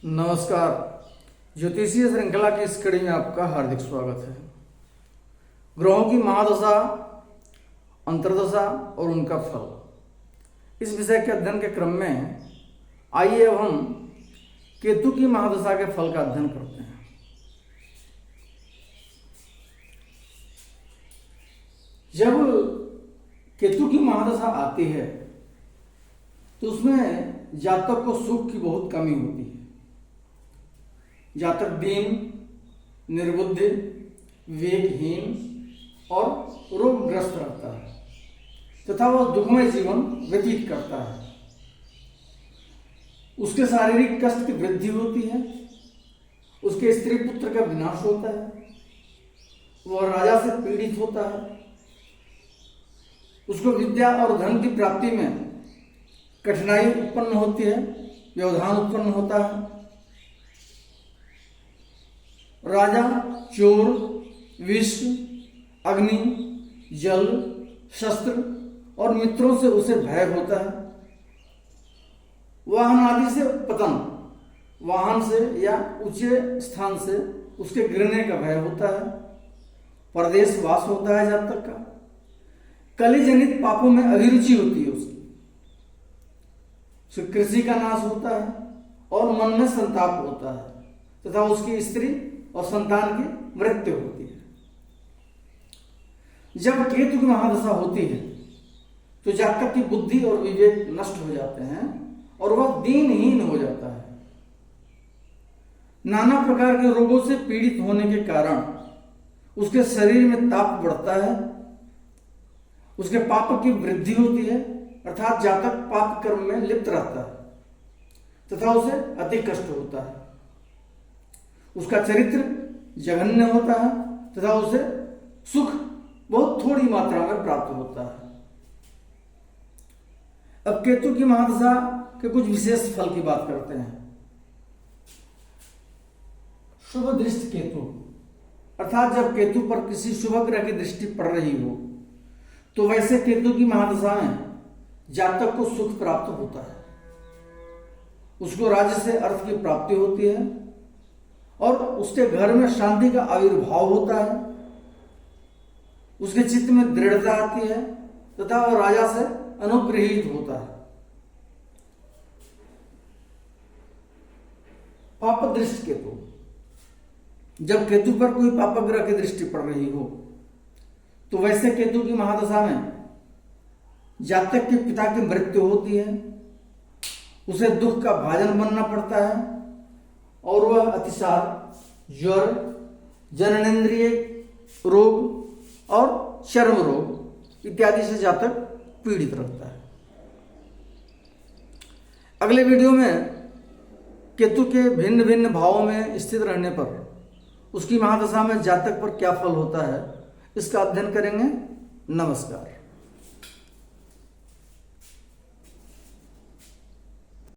नमस्कार। ज्योतिषीय श्रृंखला की इस कड़ी में आपका हार्दिक स्वागत है। ग्रहों की महादशा, अंतर्दशा और उनका फल, इस विषय के अध्ययन के क्रम में आइए अब हम केतु की महादशा के फल का अध्ययन करते हैं। जब केतु की महादशा आती है तो उसमें जातक को सुख की बहुत कमी होती है। जातक दीन, निर्बुद्धि, विवेकहीन और रोगग्रस्त रहता है तथा वह दुखमय जीवन व्यतीत करता है। उसके शारीरिक कष्ट की वृद्धि होती है, उसके स्त्री पुत्र का विनाश होता है, वह राजा से पीड़ित होता है, उसको विद्या और धन की प्राप्ति में कठिनाई उत्पन्न होती है, व्यवधान उत्पन्न होता है। राजा चोर, विष, अग्नि, जल, शस्त्र और मित्रों से उसे भय होता है। वाहन आदि से पतन, वाहन से या ऊंचे स्थान से उसके गिरने का भय होता है। परदेश वास होता है जातक का। कली जनित पापों में अभिरुचि होती है उसकी। कृषि का नाश होता है और मन में संताप होता है तथा उसकी स्त्री और संतान की मृत्यु होती है। जब केतु की महादशा होती है तो जातक की बुद्धि और विवेक नष्ट हो जाते हैं और वह दीनहीन हो जाता है। नाना प्रकार के रोगों से पीड़ित होने के कारण उसके शरीर में ताप बढ़ता है, उसके पाप की वृद्धि होती है, अर्थात जातक पाप कर्म में लिप्त रहता है तथा उसे अति कष्ट होता है। उसका चरित्र जघन्य होता है तथा उसे सुख बहुत थोड़ी मात्रा में प्राप्त होता है। अब केतु की महादशा के कुछ विशेष फल की बात करते हैं। शुभ दृष्टि केतु, अर्थात जब केतु पर किसी शुभ ग्रह की दृष्टि पड़ रही हो तो वैसे केतु की महादशा में जातक को सुख प्राप्त होता है। उसको राज्य से अर्थ की प्राप्ति होती है और उसके घर में शांति का आविर्भाव होता है। उसके चित्त में दृढ़ता आती है तथा वह राजा से अनुग्रहित होता है। पाप दृष्टि केतु, जब केतु पर कोई पाप ग्रह की दृष्टि पड़ रही हो तो वैसे केतु की महादशा में जातक के पिता की मृत्यु होती है। उसे दुख का भाजन बनना पड़ता है और वह अतिसार, ज्वर, जननेंद्रिय रोग और चर्म रोग इत्यादि से जातक पीड़ित रहता है। अगले वीडियो में केतु के भिन्न भिन्न भावों में स्थित रहने पर उसकी महादशा में जातक पर क्या फल होता है, इसका अध्ययन करेंगे। नमस्कार।